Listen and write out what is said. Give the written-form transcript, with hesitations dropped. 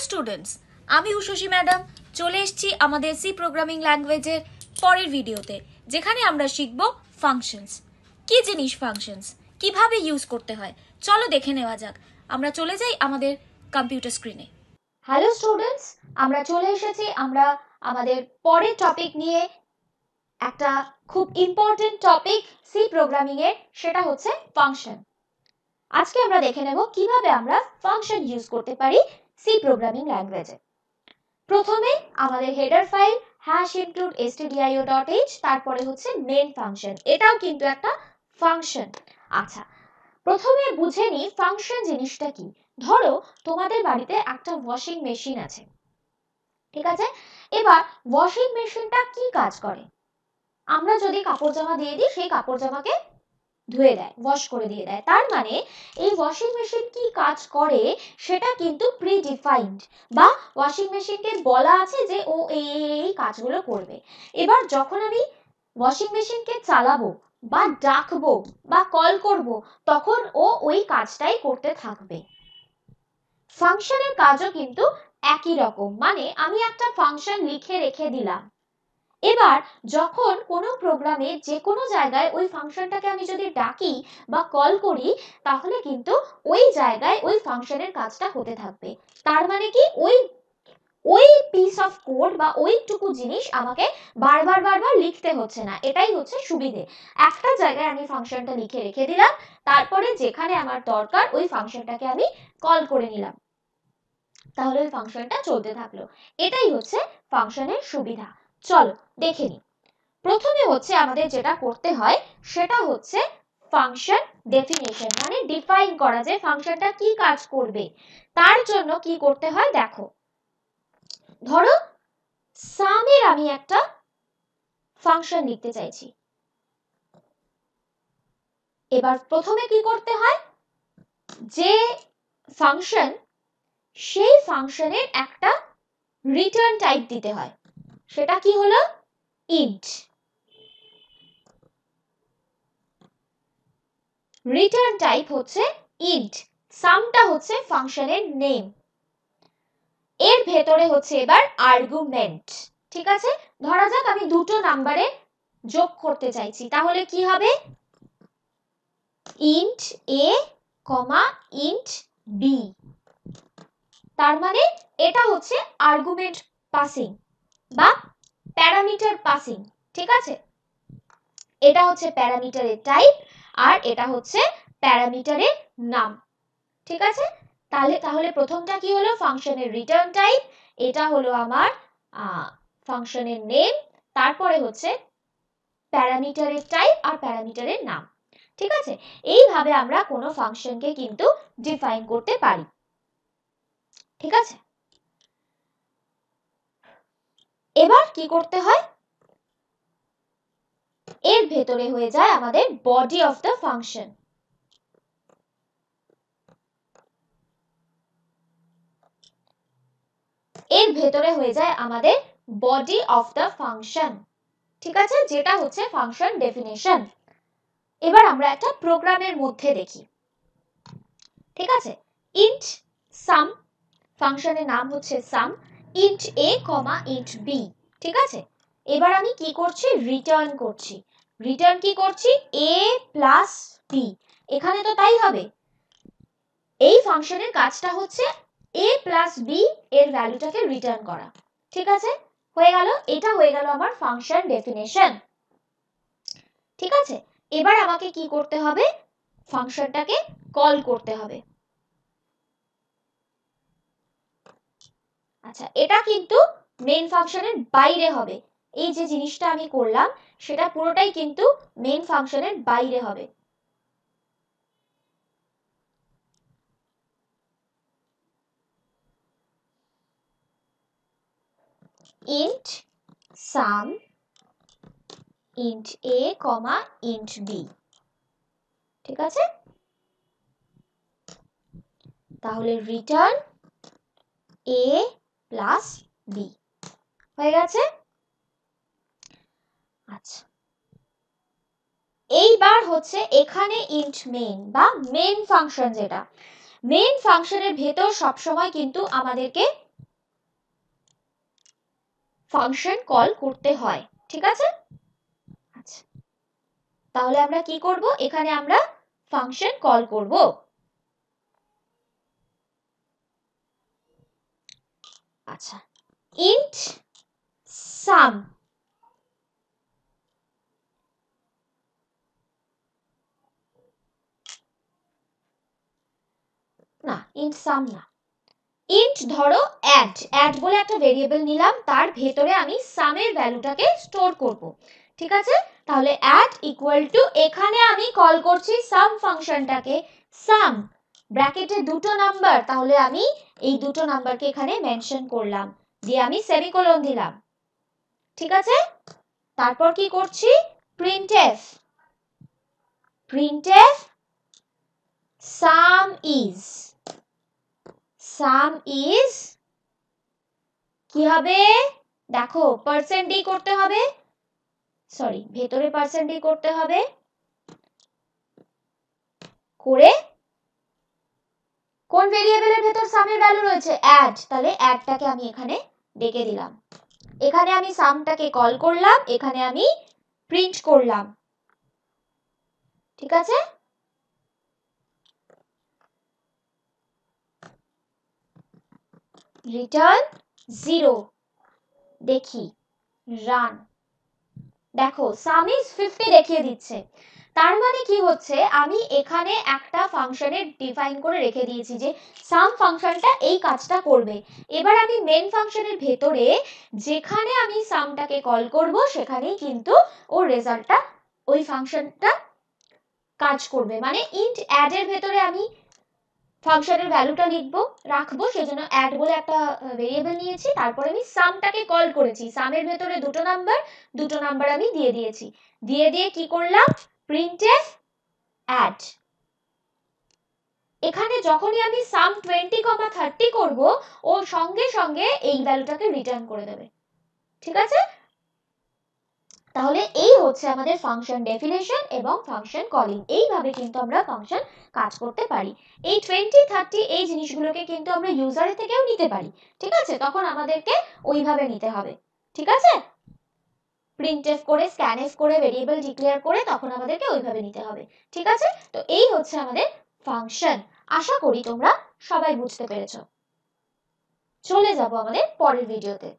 Students, আমি Ushasi madam চলে এসেছি আমাদের সি প্রোগ্রামিং ল্যাঙ্গুয়েজের পরের ভিডিওতে, যেখানে আমরা শিখব ফাংশনস। কি জিনিস ফাংশনস, কিভাবে ইউজ করতে হয়, চলো দেখে নেওয়া যাক। আমরা চলে যাই আমাদের কম্পিউটার স্ক্রিনে। হ্যালো স্টুডেন্টস, আমরা চলে এসেছি আমরা আমাদের পরের টপিক নিয়ে, একটা খুব ইম্পর্টেন্ট টপিক সি প্রোগ্রামিং এর, সেটা হচ্ছে ফাংশন। আজকে আমরা দেখে নেব কিভাবে আমরা ফাংশন ইউজ করতে পারি সি প্রোগ্রামিং ল্যাঙ্গুয়েজে। প্রথমে আমাদের হেডার ফাইল #include_stdio.h, তারপরে হচ্ছে মেন ফাংশন, এটাও কিন্তু একটা ফাংশন। আচ্ছা, প্রথমে বুঝে নিই ফাংশন জিনিসটা কি। ধরো তোমাদের বাড়িতে একটা ওয়াশিং মেশিন আছে, ঠিক আছে? এবার ওয়াশিং মেশিনটা কি কাজ করে? আমরা যদি কাপড় জামা দিয়ে দিই, সেই কাপড় জামাকে ধুয়ে দেয়, ওয়াশ করে দিয়ে দেয়। তার মানে এই ওয়াশিং মেশিন কি কাজ করে সেটা কিন্তু প্রি ডিফাইন্ড, বা ওয়াশিং মেশিনকে বলা আছে যে ও এই কাজগুলো করবে। এবার যখন আমি ওয়াশিং মেশিনকে চালাবো বা ডাকবো বা কল করব, তখন ও ওই কাজটাই করতে থাকবে। ফাংশনের কাজও কিন্তু একই রকম, মানে আমি একটা ফাংশন লিখে রেখে দিলাম, এবার যখন কোনো প্রোগ্রামে যে কোনো জায়গায় ওই ফাংশনটাকে আমি যদি ডাকি বা কল করি, তাহলে কিন্তু ওই জায়গায় ওই ফাংশনের কাজটা হতে থাকবে। তার মানে কি ওই পিস অফ কোড বা ওইটুকু জিনিস আমাকে বারবার লিখতে হচ্ছে না। এটাই হচ্ছে সুবিধে। একটা জায়গায় আমি ফাংশনটা লিখে রেখে দিলাম, তারপরে যেখানে আমার দরকার ওই ফাংশনটাকে আমি কল করে নিলাম, তাহলে ওই ফাংশনটা চলতে থাকলো। এটাই হচ্ছে ফাংশনের সুবিধা। চলো দেখে নিই। প্রথমে হচ্ছে আমাদের যেটা করতে হয় সেটা হচ্ছে ফাংশন ডেফিনেশন, মানে ডিফাইন করা যে ফাংশনটা কি কাজ করবে। তার জন্য কি করতে হয় দেখো, ধরো সামের আমি একটা ফাংশন লিখতে চাইছি। এবার প্রথমে কি করতে হয়, যে ফাংশন, সেই ফাংশনের একটা রিটার্ন টাইপ দিতে হয়। সেটা কি হলো? ইন্ট। রিটার্ন টাইপ হচ্ছে ইন্ট, সামটা হচ্ছে ফাংশনের নেম, এর ভেতরে হচ্ছে এবার আর্গুমেন্ট। ঠিক আছে, ধরা যাক আমি দুটো নাম্বারে যোগ করতে চাইছি, তাহলে কি হবে? Int a, int b। তার মানে এটা হচ্ছে আর্গুমেন্ট পাসিং বা প্যারামিটার পাসিং। ঠিক আছে, এটা হচ্ছে প্যারামিটারের টাইপ আর এটা হচ্ছে প্যারামিটারের নাম। ঠিক আছে, তাহলে প্রথমটা কি হলো? ফাংশনের রিটার্ন টাইপ, এটা হলো আমার ফাংশনের নেম, তারপরে হচ্ছে প্যারামিটারের টাইপ আর প্যারামিটারের নাম। ঠিক আছে, এইভাবে আমরা কোনো ফাংশনকে কিন্তু ডিফাইন করতে পারি। ঠিক আছে, এবার কি করতে হয়, এর ভেতরে হয়ে যায় আমাদের বডি অফ দ্য ফাংশন। এর ভেতরে হয়ে যায় আমাদের বডি অফ দ্য ফাংশন। ঠিক আছে, যেটা হচ্ছে ফাংশন ডেফিনেশন। এবার আমরা একটা প্রোগ্রামের মধ্যে দেখি। ঠিক আছে, ইন্ট সাম, ফাংশনের নাম হচ্ছে সাম, ইন্ট a, ইন্ট b। ঠিক আছে, এবার আমি কি করছি? রিটার্ন করছি। রিটার্ন কি করছি? a plus b। এখানে তো তাই হবে, এই ফাংশনের কাজটা হচ্ছে a প্লাস b এর ভ্যালুটাকে রিটার্ন করা। ঠিক আছে, হয়ে গেল, এটা হয়ে গেল আমার ফাংশন ডেফিনেশন। ঠিক আছে, এবার আমাকে কি করতে হবে? ফাংশনটাকে কল করতে হবে। আচ্ছা, এটা কিন্তু মেইন ফাংশনের বাইরে হবে। এই যে জিনিসটা আমি করলাম সেটা পুরোটাই কিন্তু মেইন ফাংশনের বাইরে হবে। Int some, int a, int b। ঠিক আছে, তাহলে রিটার্ন a প্লাস b হয়ে গেছে। আচ্ছা, এইবার হচ্ছে এখানে ইন্ট মেইন বা মেইন ফাংশন, যেটা মেইন ফাংশনের ভেতর সবসময় কিন্তু আমাদেরকে ফাংশন কল করতে হয়, ঠিক আছে? আচ্ছা, তাহলে আমরা কি করব, এখানে আমরা ফাংশন কল করব। আচ্ছা, int sum, না int sum না, int ধরো add বলে একটা ভেরিয়েবল নিলাম, তার ভেতরে আমি sum এর ভ্যালুটাকে স্টোর করব, ঠিক আছে? তাহলে add ইকুয়াল টু, এখানে আমি কল করছি sum ফাংশনটাকে, sum ব্র্যাকেটে দুটো নাম্বার, তাহলে আমি এই দুটো নাম্বারকে এখানে মেনশন করলাম, দিয়ে আমি সেমিকোলন দিলাম, ঠিক আছে? তারপর কি করছি, printf sum is কি হবে, দেখো পার্সেন্ট ডি করতে হবে, সরি ভেতরে পার্সেন্ট ডি করতে হবে, করে কোন ভেরিয়েবলের ভেতর সামের ভ্যালু রয়েছে, অ্যাড, তাহলে অ্যাডটাকে আমি এখানে ডেকে দিলাম, এখানে আমি সামটাকে কল করলাম, এখানে আমি প্রিন্ট করলাম, ঠিক আছে? রিটার্ন 0, দেখি রান, দেখো সাম ইজ 50 দেখিয়ে দিচ্ছে, তার মানে কি হচ্ছে, আমি এখানে একটা ফাংশনের ডিফাইন করে রেখে দিয়েছি যে সাম ফাংশনটা এই কাজটা করবে, এবার আমি মেন ফাংশনের ভেতরে যেখানে আমি সামটাকে কল করব সেখানেই কিন্তু ওর রেজাল্টটা, ওই ফাংশনটা কাজ করবে, মানে ইন্ট অ্যাড এর ভেতরে আমি ফাংশনের ভ্যালুটা লিখবো রাখবো, সেজন্য অ্যাড বলে একটা ভেরিয়েবল নিয়েছি, তারপরে আমি সামটাকে কল করেছি, সামের ভেতরে দুটো নাম্বার আমি দিয়ে দিয়েছি, দিয়ে কি করলাম, printf add, এখানে যখনই আমি সাম 20,30 করব, ও সঙ্গে সঙ্গে এই ভ্যালুটাকে রিটার্ন করে দেবে, ঠিক আছে? তাহলে এই হচ্ছে আমাদের ফাংশন ডেফিনেশন এবং ফাংশন কলিং, এইভাবে কিন্তু আমরা ফাংশন কাজ করতে পারি। এই 20-30 এই জিনিসগুলোকে কিন্তু আমরা ইউজারের থেকেও নিতে পারি, ঠিক আছে? তখন আমাদেরকে ওইভাবে নিতে হবে, ঠিক আছে? printf করে scanf করে ভেরিয়েবল ডিক্লেয়ার করে তখন আমাদেরকে ওইভাবে নিতে হবে, ঠিক আছে? তো এই হচ্ছে আমাদের ফাংশন, আশা করি তোমরা সবাই বুঝতে পেরেছো। চলে যাব আমাদের পরের ভিডিওতে।